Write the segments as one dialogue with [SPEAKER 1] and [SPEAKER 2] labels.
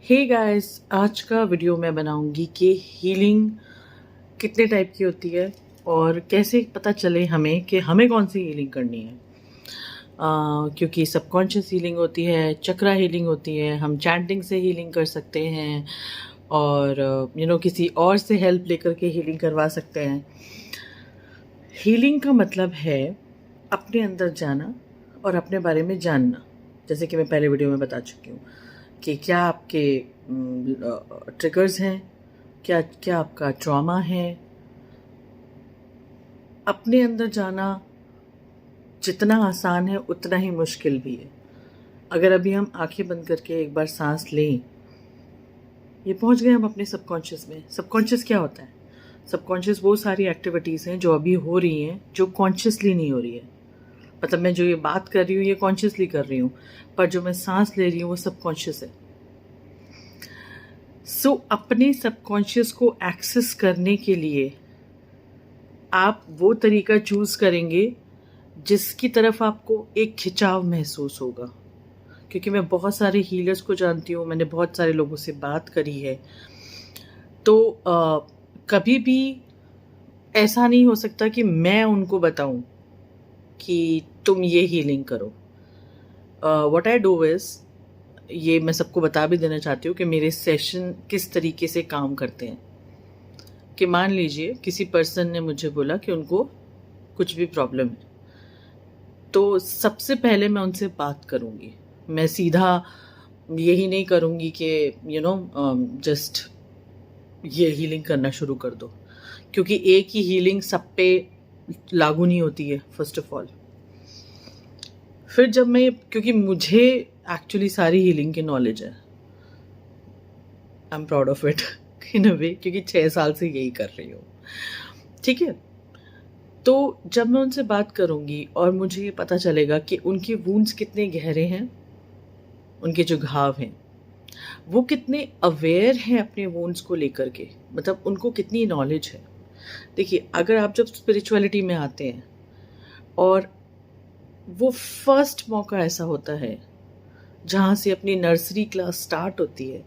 [SPEAKER 1] Hey guys, आज का video मैं बनाऊंगी कि हीलिंग कितने टाइप की होती है और कैसे पता चले हमें कि हमें कौन सी हीलिंग करनी है। क्योंकि सबकॉन्शियस हीलिंग होती है, चक्रा हीलिंग होती है, हम चैंटिंग से हीलिंग कर सकते हैं और किसी और से हेल्प लेकर के हीलिंग करवा सकते हैं। हीलिंग का मतलब है अपने अंदर जाना और अपने बारे में जानना। जैसे कि मैं पहले वीडियो में बता चुकी हूँ कि क्या आपके ट्रिगर्स हैं, क्या क्या आपका ट्रॉमा है। अपने अंदर जाना जितना आसान है उतना ही मुश्किल भी है। अगर अभी हम आंखें बंद करके एक बार सांस लें, ये पहुंच गए हम अपने सबकॉन्शियस में। सबकॉन्शियस क्या होता है? सबकॉन्शियस वो सारी एक्टिविटीज़ हैं जो अभी हो रही हैं, जो कॉन्शियसली नहीं हो रही है। मतलब मैं जो ये बात कर रही हूँ ये कॉन्शियसली कर रही हूँ, पर जो मैं सांस ले रही हूँ वो सबकॉन्शियस है। अपने सबकॉन्शियस को एक्सेस करने के लिए आप वो तरीका चूज करेंगे जिसकी तरफ आपको एक खिंचाव महसूस होगा। क्योंकि मैं बहुत सारे हीलर्स को जानती हूँ, मैंने बहुत सारे लोगों से बात करी है, तो कभी भी ऐसा नहीं हो सकता कि मैं उनको बताऊं कि तुम ये हीलिंग करो। व्हाट आई डू इज, ये मैं सबको बता भी देना चाहती हूँ कि मेरे सेशन किस तरीके से काम करते हैं। कि मान लीजिए किसी पर्सन ने मुझे बोला कि उनको कुछ भी प्रॉब्लम है, तो सबसे पहले मैं उनसे बात करूँगी। मैं सीधा यही नहीं करूँगी कि जस्ट ये हीलिंग करना शुरू कर दो, क्योंकि एक ही हीलिंग सब पे लागू नहीं होती है फर्स्ट ऑफ ऑल। फिर जब मैं, क्योंकि मुझे एक्चुअली सारी हीलिंग की नॉलेज है, I am proud of it in a way, क्योंकि 6 साल से यही कर रही हूँ। ठीक है, तो जब मैं उनसे बात करूँगी और मुझे ये पता चलेगा कि उनके वूंड्स कितने गहरे हैं, उनके जो घाव हैं वो कितने अवेयर हैं अपने वूंड्स को लेकर के, मतलब उनको कितनी नॉलेज है। देखिए, अगर आप जब स्पिरिचुअलिटी में आते हैं और वो फर्स्ट मौका ऐसा होता है जहाँ से अपनी नर्सरी क्लास स्टार्ट होती है,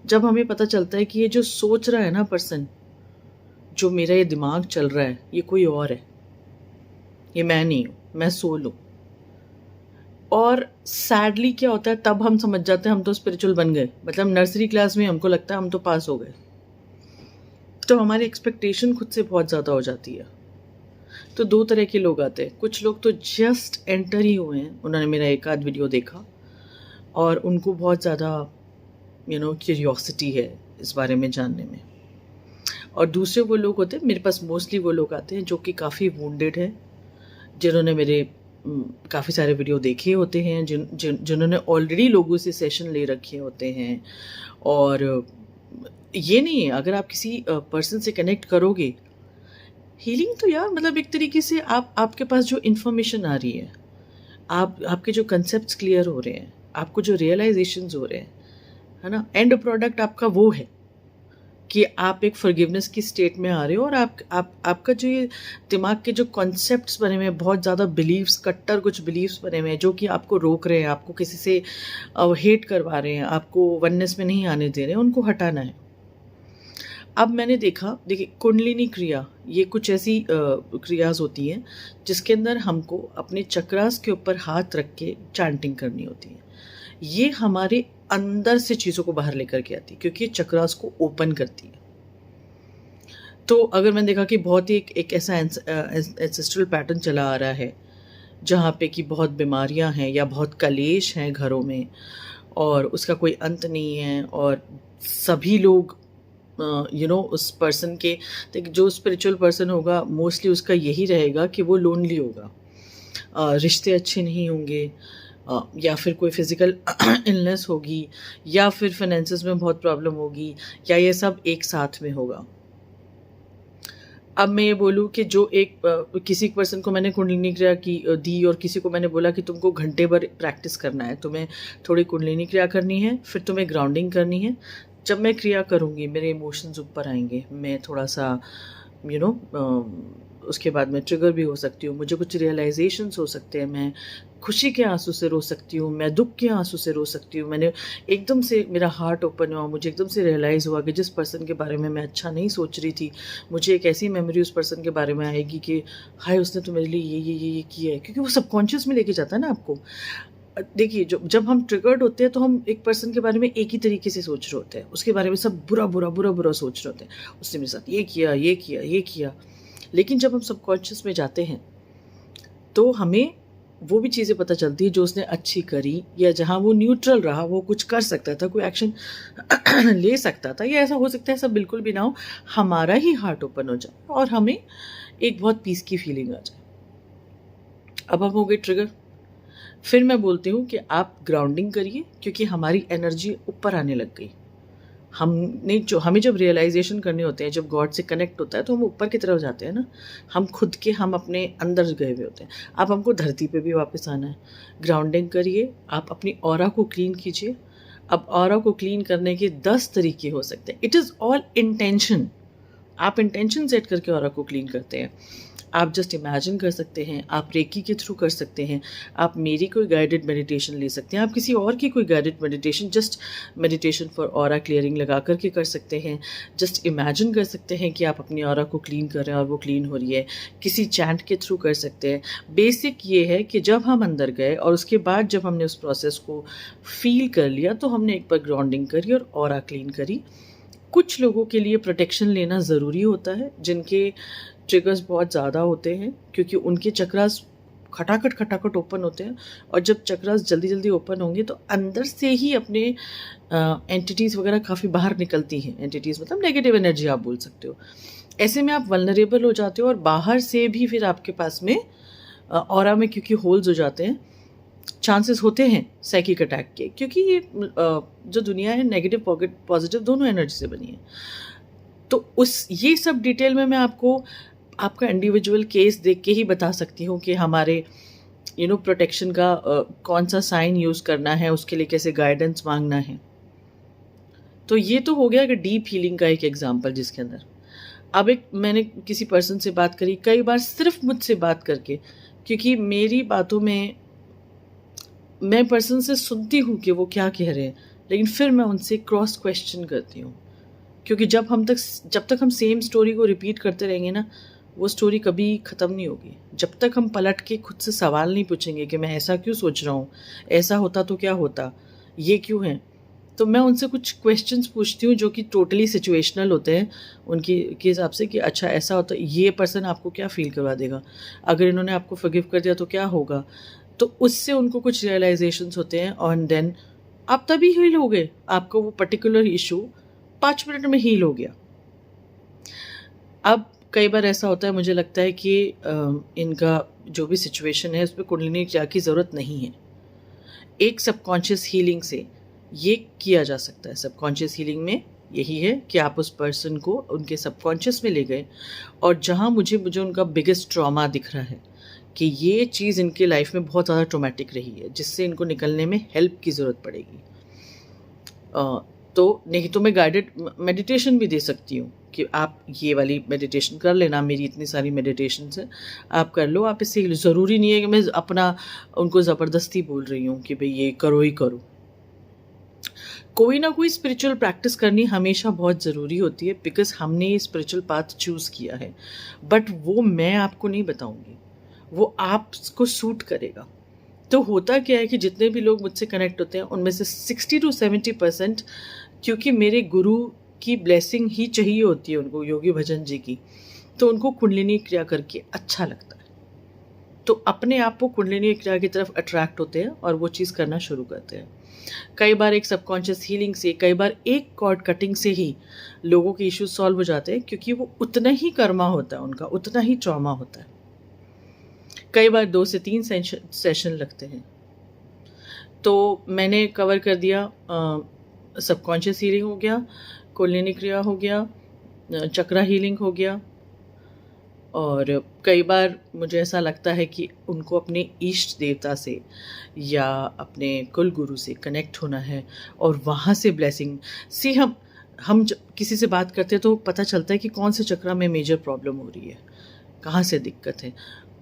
[SPEAKER 1] जब हमें पता चलता है कि ये जो सोच रहा है ना पर्सन, जो मेरा ये दिमाग चल रहा है, ये कोई और है, ये मैं नहीं हूँ, मैं सोल हूँ। और सैडली क्या होता है, तब हम समझ जाते हैं हम तो स्पिरिचुअल बन गए। मतलब नर्सरी क्लास में हमको लगता है हम तो पास हो गए, तो हमारी एक्सपेक्टेशन खुद से बहुत ज़्यादा हो जाती है। तो 2 तरह के लोग आते हैं। कुछ लोग तो जस्ट एंटर ही हुए हैं, उन्होंने मेरा एक आध वीडियो देखा और उनको बहुत ज़्यादा क्यूरियोसिटी है इस बारे में जानने में। और दूसरे वो लोग होते हैं, मेरे पास मोस्टली वो लोग आते हैं जो कि काफ़ी वुंडेड हैं, जिन्होंने मेरे काफ़ी सारे वीडियो देखे होते हैं, जिन्होंने ऑलरेडी लोगों से सेशन ले रखे होते हैं। और ये नहीं है, अगर आप किसी पर्सन से कनेक्ट करोगे, हीलिंग तो यार मतलब एक तरीके से आपके पास जो इन्फॉर्मेशन आ रही है, आपके जो कंसेप्ट्स क्लियर हो रहे हैं, आपको जो रियलाइजेशंस हो रहे हैं, है ना, एंड प्रोडक्ट आपका वो है कि आप एक फॉरगिवनेस की स्टेट में आ रहे हो। और आपका जो ये दिमाग के जो कॉन्सेप्ट्स बने हुए हैं, बहुत ज़्यादा बिलीव्स, कट्टर कुछ बिलीव्स बने हुए हैं जो कि आपको रोक रहे हैं, आपको किसी से हेट करवा रहे हैं, आपको वननेस में नहीं आने दे रहे हैं, उनको हटाना है। अब मैंने देखा, देखिए, कुंडलिनी क्रिया ये कुछ ऐसी क्रियाज होती हैं जिसके अंदर हमको अपने चक्रास के ऊपर हाथ रख के चैंटिंग करनी होती है। ये हमारे अंदर से चीज़ों को बाहर लेकर के आती है, क्योंकि ये चक्रास को ओपन करती है। तो अगर मैंने देखा कि बहुत ही एक ऐसा एंसेस्ट्रल पैटर्न चला आ रहा है जहाँ पे कि बहुत बीमारियाँ हैं या बहुत कलेश हैं घरों में, और उसका कोई अंत नहीं है, और सभी लोग उस पर्सन के, जो स्पिरिचुअल पर्सन होगा मोस्टली उसका यही रहेगा कि वो लोनली होगा, रिश्ते अच्छे नहीं होंगे, या फिर कोई फिज़िकल इलनेस होगी, या फिर फाइनेंसेस में बहुत प्रॉब्लम होगी, या ये सब एक साथ में होगा। अब मैं ये बोलूँ कि जो एक किसी पर्सन को मैंने कुंडलिनी क्रिया की दी, और किसी को मैंने बोला कि तुमको घंटे भर प्रैक्टिस करना है, तुम्हें थोड़ी कुंडलिनी क्रिया करनी है, फिर तुम्हें ग्राउंडिंग करनी है। जब मैं क्रिया करूँगी मेरे इमोशंस ऊपर आएंगे, मैं थोड़ा सा उसके बाद मैं ट्रिगर भी हो सकती हूँ, मुझे कुछ रियलाइजेशंस हो सकते हैं, मैं खुशी के आंसू से रो सकती हूँ, मैं दुख के आंसू से रो सकती हूँ। मैंने एकदम से मेरा हार्ट ओपन हुआ, मुझे एकदम से रियलाइज़ हुआ कि जिस पर्सन के बारे में मैं अच्छा नहीं सोच रही थी, मुझे एक ऐसी मेमोरी उस पर्सन के बारे में आएगी कि हाय उसने तो मेरे लिए ये किया है, क्योंकि वो सबकॉन्शियस में लेके जाता है ना आपको। देखिए, जब हम ट्रिगर्ड होते हैं तो हम एक पर्सन के बारे में एक ही तरीके से सोच रहे होते हैं, उसके बारे में सब बुरा सोच रहे होते हैं, उसने मेरे साथ ये किया। लेकिन जब हम सबकॉन्शियस में जाते हैं तो हमें वो भी चीज़ें पता चलती है जो उसने अच्छी करी, या जहाँ वो न्यूट्रल रहा, वो कुछ कर सकता था, कोई एक्शन ले सकता था, या ऐसा हो सकता है सब बिल्कुल भी ना हो, हमारा ही हार्ट ओपन हो जाए और हमें एक बहुत पीस की फीलिंग आ जाए। अब हम हो गए ट्रिगर। फिर मैं बोलती हूँ कि आप ग्राउंडिंग करिए, क्योंकि हमारी एनर्जी ऊपर आने लग गई। हमें जब रियलाइजेशन करने होते हैं, जब गॉड से कनेक्ट होता है, तो हम ऊपर की तरफ जाते हैं ना, हम अपने अंदर गए हुए होते हैं। अब हमको धरती पे भी वापस आना है। ग्राउंडिंग करिए, आप अपनी ऑरा को क्लीन कीजिए। अब ऑरा को क्लीन करने के 10 तरीके हो सकते हैं। It is all intention. आप इंटेंशन सेट करके ऑरा को क्लीन करते हैं। आप जस्ट इमेजिन कर सकते हैं, आप रेकी के थ्रू कर सकते हैं, आप मेरी कोई गाइडेड मेडिटेशन ले सकते हैं, आप किसी और की कोई guided meditation, just meditation for aura clearing लगा करके कर सकते हैं। जस्ट इमेजिन कर सकते हैं कि आप अपनी ऑरा को क्लीन कर रहे हैं और वो क्लीन हो रही है। किसी चैंट के थ्रू कर सकते हैं। बेसिक ये है कि जब हम अंदर गए और उसके बाद जब हमने उस प्रोसेस को फील कर लिया, तो हमने एक बार ग्राउंडिंग करी और ऑरा क्लीन करी। कुछ लोगों के लिए प्रोटेक्शन लेना ज़रूरी होता है, जिनके ट्रिगर्स बहुत ज़्यादा होते हैं, क्योंकि उनके चक्रास खटाखट ओपन होते हैं, और जब चक्रास जल्दी ओपन होंगे तो अंदर से ही अपने एंटिटीज़ वगैरह काफ़ी बाहर निकलती हैं। एंटिटीज़ मतलब नेगेटिव एनर्जी आप बोल सकते हो। ऐसे में आप वल्नरेबल हो जाते हो, और बाहर से भी फिर आपके पास में ऑरा में क्योंकि होल्स हो जाते हैं, चांसेस होते हैं साइकिक अटैक के, क्योंकि ये जो दुनिया है नेगेटिव पॉजिटिव दोनों एनर्जी से बनी है। तो ये सब डिटेल में मैं आपको आपका इंडिविजुअल केस देख के ही बता सकती हूँ कि हमारे प्रोटेक्शन का कौन सा साइन यूज़ करना है, उसके लिए कैसे गाइडेंस मांगना है। तो ये तो हो गया कि डीप हीलिंग का एक एग्जांपल, जिसके अंदर अब मैंने किसी पर्सन से बात करी, कई बार सिर्फ मुझसे बात करके, क्योंकि मेरी बातों में मैं पर्सन से सुनती हूँ कि वो क्या कह रहे हैं, लेकिन फिर मैं उनसे क्रॉस क्वेश्चन करती हूँ, क्योंकि जब तक हम सेम स्टोरी को रिपीट करते रहेंगे ना, वो स्टोरी कभी ख़त्म नहीं होगी। जब तक हम पलट के खुद से सवाल नहीं पूछेंगे कि मैं ऐसा क्यों सोच रहा हूँ, ऐसा होता तो क्या होता, ये क्यों है। तो मैं उनसे कुछ क्वेश्चंस पूछती हूँ जो कि टोटली सिचुएशनल होते हैं उनके हिसाब से, कि अच्छा ऐसा होता, ये पर्सन आपको क्या फील करवा देगा, अगर इन्होंने आपको फॉरगिव कर दिया तो क्या होगा। तो उससे उनको कुछ रियलाइजेशंस होते हैं, और देन आप तभी हील हो गए। आपको वो पर्टिकुलर इशू 5 मिनट में हील हो गया। अब कई बार ऐसा होता है, मुझे लगता है कि इनका जो भी सिचुएशन है उस पर कुंडलिनी क्रिया की ज़रूरत नहीं है। एक सबकॉन्शियस हीलिंग से ये किया जा सकता है। सबकॉन्शियस हीलिंग में यही है कि आप उस पर्सन को उनके सबकॉन्शियस में ले गए, और जहाँ मुझे उनका बिगेस्ट ट्रॉमा दिख रहा है कि ये चीज़ इनके लाइफ में बहुत ज़्यादा ट्रॉमेटिक रही है, जिससे इनको निकलने में हेल्प की ज़रूरत पड़ेगी। तो नहीं तो मैं गाइडेड मेडिटेशन भी दे सकती हूँ कि आप ये वाली मेडिटेशन कर लेना, मेरी इतनी सारी मेडिटेशन है, आप कर लो। आप इससे ज़रूरी नहीं है कि मैं अपना उनको ज़बरदस्ती बोल रही हूँ कि भाई ये करो ही करो। कोई ना कोई स्पिरिचुअल प्रैक्टिस करनी हमेशा बहुत ज़रूरी होती है, बिकॉज हमने ये स्पिरिचुअल पाथ चूज़ किया है, बट वो मैं आपको नहीं बताऊँगी, वो आपको सूट करेगा। तो होता क्या है कि जितने भी लोग मुझसे कनेक्ट होते हैं उनमें से 60 to 70% क्योंकि मेरे गुरु की ब्लेसिंग ही चाहिए होती है उनको, योगी भजन जी की, तो उनको कुंडलिनी क्रिया करके अच्छा लगता है, तो अपने आप को कुंडलिनी क्रिया की तरफ अट्रैक्ट होते हैं और वो चीज़ करना शुरू करते हैं। कई बार एक सबकॉन्शियस हीलिंग से, कई बार एक कॉर्ड कटिंग से ही लोगों के इश्यूज सॉल्व हो जाते हैं, क्योंकि वो उतना ही कर्मा होता है उनका, उतना ही ट्रॉमा होता है। कई बार 2 से 3 सेशन लगते हैं। तो मैंने कवर कर दिया, सबकॉन्शियस हीलिंग हो गया, कुंडलिनी क्रिया हो गया, चक्रा हीलिंग हो गया, और कई बार मुझे ऐसा लगता है कि उनको अपने इष्ट देवता से या अपने कुल गुरु से कनेक्ट होना है, और वहाँ से ब्लेसिंग से हम जब किसी से बात करते हैं तो पता चलता है कि कौन से चक्रा में मेजर प्रॉब्लम हो रही है। कहाँ से दिक्कत है।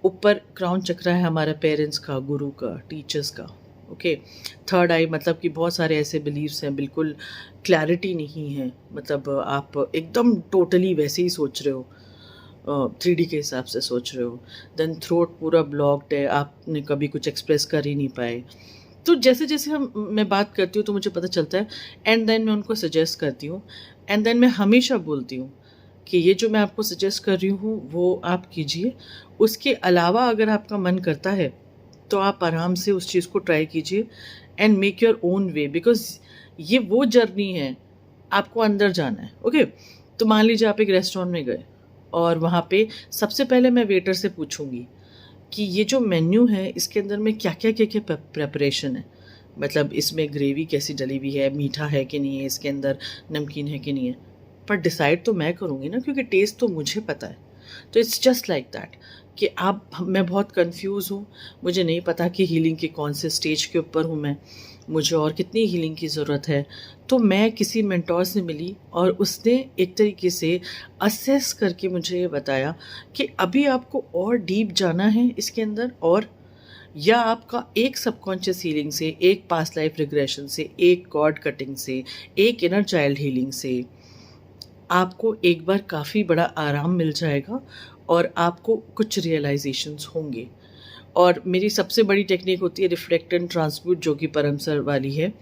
[SPEAKER 1] ऊपर क्राउन चक्र है हमारा पेरेंट्स का, गुरु का, टीचर्स का। ओके, थर्ड आई मतलब कि बहुत सारे ऐसे बिलीव्स हैं, बिल्कुल क्लैरिटी नहीं है, मतलब आप एकदम टोटली वैसे ही सोच रहे हो, 3D के हिसाब से सोच रहे हो। देन थ्रोट पूरा ब्लॉक्ड है, आपने कभी कुछ एक्सप्रेस कर ही नहीं पाए। तो जैसे जैसे मैं बात करती हूँ तो मुझे पता चलता है, एंड देन मैं उनको सजेस्ट करती हूँ। एंड देन मैं हमेशा बोलती हूँ कि ये जो मैं आपको सजेस्ट कर रही हूँ वो आप कीजिए। उसके अलावा अगर आपका मन करता है तो आप आराम से उस चीज़ को ट्राई कीजिए and make your own way, because ये वो जर्नी है, आपको अंदर जाना है। ओके, तो मान लीजिए आप एक रेस्टोरेंट में गए और वहाँ पे सबसे पहले मैं वेटर से पूछूंगी कि ये जो मेन्यू है इसके अंदर में क्या क्या प्रेपरेशन है, मतलब इसमें ग्रेवी कैसी डली हुई है, मीठा है कि नहीं है, इसके अंदर नमकीन है कि नहीं है। पर डिसाइड तो मैं करूँगी ना, क्योंकि टेस्ट तो मुझे पता है। तो इट्स जस्ट लाइक दैट कि मैं बहुत कंफ्यूज हूँ, मुझे नहीं पता कि हीलिंग के कौन से स्टेज के ऊपर हूँ मैं, मुझे और कितनी हीलिंग की ज़रूरत है। तो मैं किसी मेंटोर से मिली और उसने एक तरीके से असेस करके मुझे ये बताया कि अभी आपको और डीप जाना है इसके अंदर, और या आपका एक सबकॉन्शियस हीलिंग से, एक पास्ट लाइफ रिग्रेशन से, एक कॉर्ड कटिंग से, एक इनर चाइल्ड हीलिंग से आपको एक बार काफ़ी बड़ा आराम मिल जाएगा और आपको कुछ रियलाइजेशंस होंगे। और मेरी सबसे बड़ी टेक्निक होती है रिफ्लेक्ट एंड ट्रांसम्यूट, जो कि परम सर वाली है।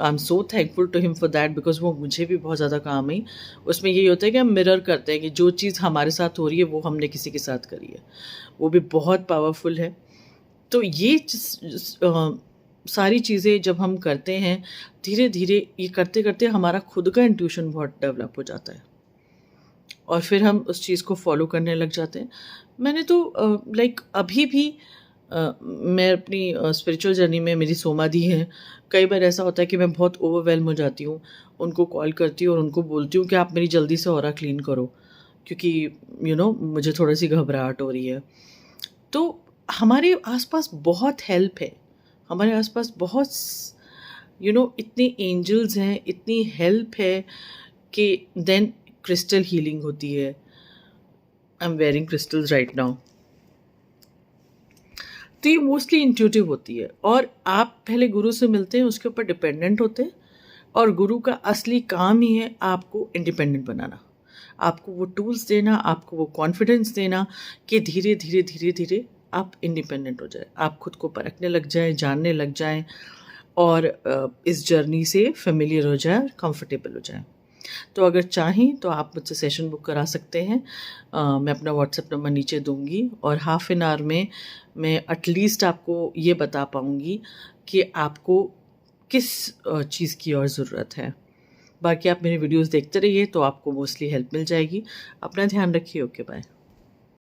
[SPEAKER 1] I am so thankful to him for that, because वो मुझे भी बहुत ज़्यादा काम आई। उसमें यही होता है कि हम मिरर करते हैं कि जो चीज़ हमारे साथ हो रही है वो हमने किसी के साथ करी है, वो भी बहुत पावरफुल है। तो ये सारी चीज़ें जब हम करते हैं, धीरे धीरे ये करते करते हमारा खुद का इंट्यूशन बहुत डेवलप हो जाता है और फिर हम उस चीज़ को फॉलो करने लग जाते हैं। मैंने तो लाइक अभी भी मैं अपनी स्पिरिचुअल जर्नी में, मेरी सोमादी है, कई बार ऐसा होता है कि मैं बहुत ओवरवेलम हो जाती हूँ, उनको कॉल करती हूँ और उनको बोलती हूँ कि आप मेरी जल्दी से ऑरा क्लीन करो, क्योंकि मुझे थोड़ी सी घबराहट हो रही है। तो हमारे आसपास बहुत हेल्प है, हमारे आसपास बहुत इतने एंजल्स हैं, इतनी हेल्प है कि देन क्रिस्टल हीलिंग होती है। I am wearing crystals right now. तो ये मोस्टली इंट्यूटिव होती है और आप पहले गुरु से मिलते हैं, उसके ऊपर डिपेंडेंट होते हैं, और गुरु का असली काम ही है आपको इंडिपेंडेंट बनाना, आपको वो टूल्स देना, आपको वो कॉन्फिडेंस देना कि धीरे धीरे धीरे धीरे आप इंडिपेंडेंट हो जाए, आप खुद को परखने लग जाएं, जानने लग जाएं और इस जर्नी से फेमिलियर हो जाए, कंफर्टेबल हो जाए। तो अगर चाहें तो आप मुझसे सेशन बुक करा सकते हैं। मैं अपना व्हाट्सएप नंबर नीचे दूंगी और हाफ एन आवर में मैं एटलीस्ट आपको ये बता पाऊँगी कि आपको किस चीज़ की और ज़रूरत है। बाकी आप मेरे वीडियोस देखते रहिए तो आपको मोस्टली हेल्प मिल जाएगी। अपना ध्यान रखिए। Okay, bye.